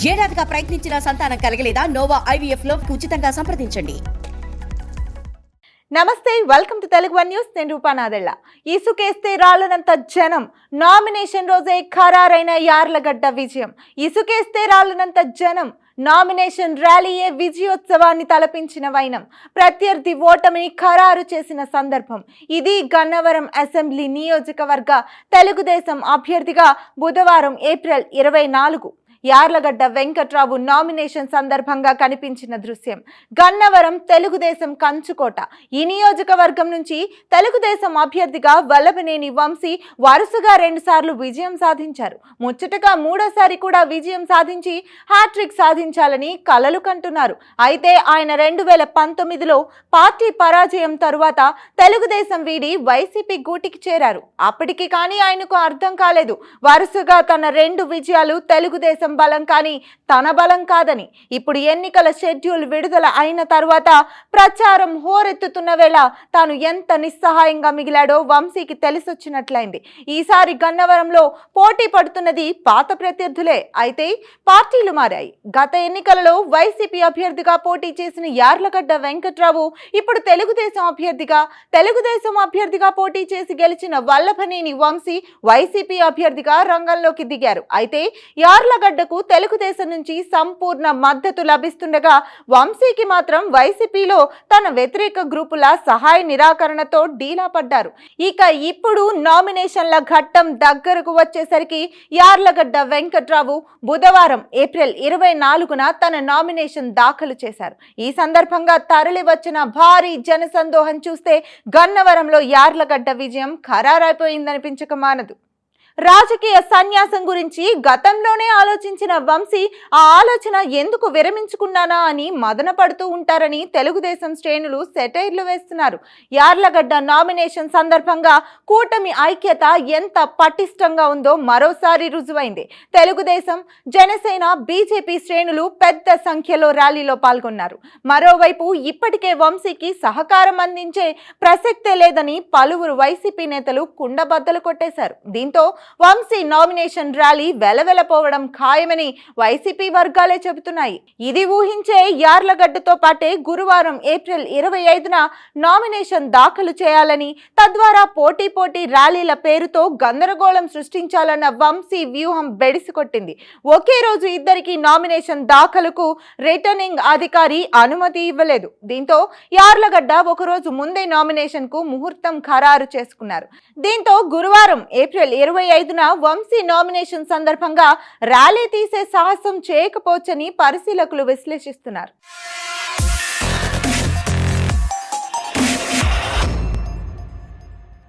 ఏడాదిగా ప్రయత్నించిన సంతానం కలగలేదా? Noah IVF లో ఉచితంగా సంప్రదించండి. నమస్తే, welcome to Telugu one news. నేను రూపానాదెళ్ళ. ఇసుకేస్తే రాళ్ళనంత జనం. నామినేషన్ రోజే ఖరారైన యార్లగడ్డ విజయం. ఇసుకేస్తే రాళ్ళనంత జనం. నామినేషన్ ర్యాలీయే విజయోత్సవాన్ని తలపించిన వైనం. ప్రత్యర్థి ఓటమిని ఖరారు చేసిన సందర్భం ఇది. గన్నవరం అసెంబ్లీ నియోజకవర్గ తెలుగుదేశం అభ్యర్థిగా బుధవారం ఏప్రిల్ 24 యార్లగడ్డ వెంకట్రావు నామినేషన్ సందర్భంగా కనిపించిన దృశ్యం. గన్నవరం తెలుగుదేశం కంచుకోట. ఈ నియోజకవర్గం నుంచి తెలుగుదేశం అభ్యర్థిగా వల్లభనేని వంశీ వరుసగా 2 సార్లు విజయం సాధించారు. ముచ్చటగా మూడోసారి కూడా విజయం సాధించి హ్యాట్రిక్ సాధించాలని కలలు కంటున్నారు. అయితే ఆయన 2019లో పార్టీ పరాజయం తరువాత తెలుగుదేశం వీడి వైసీపీ గూటికి చేరారు. అప్పటికి కానీ ఆయనకు అర్థం కాలేదు, వరుసగా తన 2 విజయాలు తెలుగుదేశం బలం కానీ తన బలం కాదని. ఇప్పుడు ఎన్నికల షెడ్యూల్ విడుదల అయిన తర్వాత ప్రచారం హోరెత్తుతున్న వేళ తాను ఎంత నిస్సహాయంగా మిగిలాడో వంశీకి తెలిసొచ్చినట్లయింది. ఈసారి గన్నవరంలో పోటీ పడుతున్నది పాత ప్రత్యర్థులే. అయితే పార్టీలు మారాయి. గత ఎన్నికలలో వైసీపీ అభ్యర్థిగా పోటీ చేసిన యార్లగడ్డ వెంకట్రావు ఇప్పుడు తెలుగుదేశం అభ్యర్థిగా పోటీ చేసి గెలిచిన వల్లభనేని వంశీ వైసీపీ అభ్యర్థిగా రంగంలోకి దిగారు. అయితే యార్లగడ్డ తెలుగుదేశం నుంచి సంపూర్ణ మద్దతు లభిస్తుండగా వంశీకి మాత్రం వైసీపీలో తన వ్యతిరేక గ్రూపుల సహాయ నిరాకరణతో డీలా పడ్డారు. ఇక ఇప్పుడు నామినేషన్ల ఘట్టం దగ్గరకు వచ్చేసరికి యార్లగడ్డ వెంకట్రావు బుధవారం ఏప్రిల్ 24న తన నామినేషన్ దాఖలు చేశారు. ఈ సందర్భంగా తరలి వచ్చిన భారీ జనసందోహం చూస్తే గన్నవరంలో యార్లగడ్డ విజయం ఖరారైపోయిందనిపించక మానదు. రాజకీయ సన్యాసం గురించి గతంలోనే ఆలోచించిన వంశీ ఆ ఆలోచన ఎందుకు విరమించుకున్నానా అని మదన పడుతూ ఉంటారని తెలుగుదేశం శ్రేణులు సెటైర్లు వేస్తున్నారు. యార్లగడ్డ నామినేషన్ సందర్భంగా కూటమి ఐక్యత ఎంత పటిష్టంగా ఉందో మరోసారి రుజువైంది. తెలుగుదేశం, జనసేన, బీజేపీ శ్రేణులు పెద్ద సంఖ్యలో ర్యాలీలో పాల్గొన్నారు. మరోవైపు ఇప్పటికే వంశీకి సహకారం అందించే ప్రసక్తే లేదని పలువురు వైసీపీ నేతలు కుండబద్దలు కొట్టేశారు. దీంతో వంశీ నామినేషన్ ర్యాలీ వెలవెలపోవడం ఖాయమని వైసీపీ వర్గాలే చెబుతున్నాయి. ఇది ఊహించే యార్లగడ్డతో పాటే గురువారం ఏప్రిల్ 25న నామినేషన్ దాఖలు చేయాలని, తద్వారా పోటీ ర్యాలీల పేరుతో గందరగోళం సృష్టించాలన్న వంశీ వ్యూహం బెడిసికొట్టింది. ఒకే రోజు ఇద్దరికి నామినేషన్ దాఖలుకు రిటర్నింగ్ అధికారి అనుమతి ఇవ్వలేదు. దీంతో యార్లగడ్డ ఒకరోజు ముందే నామినేషన్ కు ముహూర్తం ఖరారు చేసుకున్నారు. దీంతో గురువారం ఏప్రిల్ 25న వంశీ నామినేషన్ సందర్భంగా ర్యాలీ తీసే సాహసం చేయకపోవచ్చని పరిశీలకులు విశ్లేషిస్తున్నారు.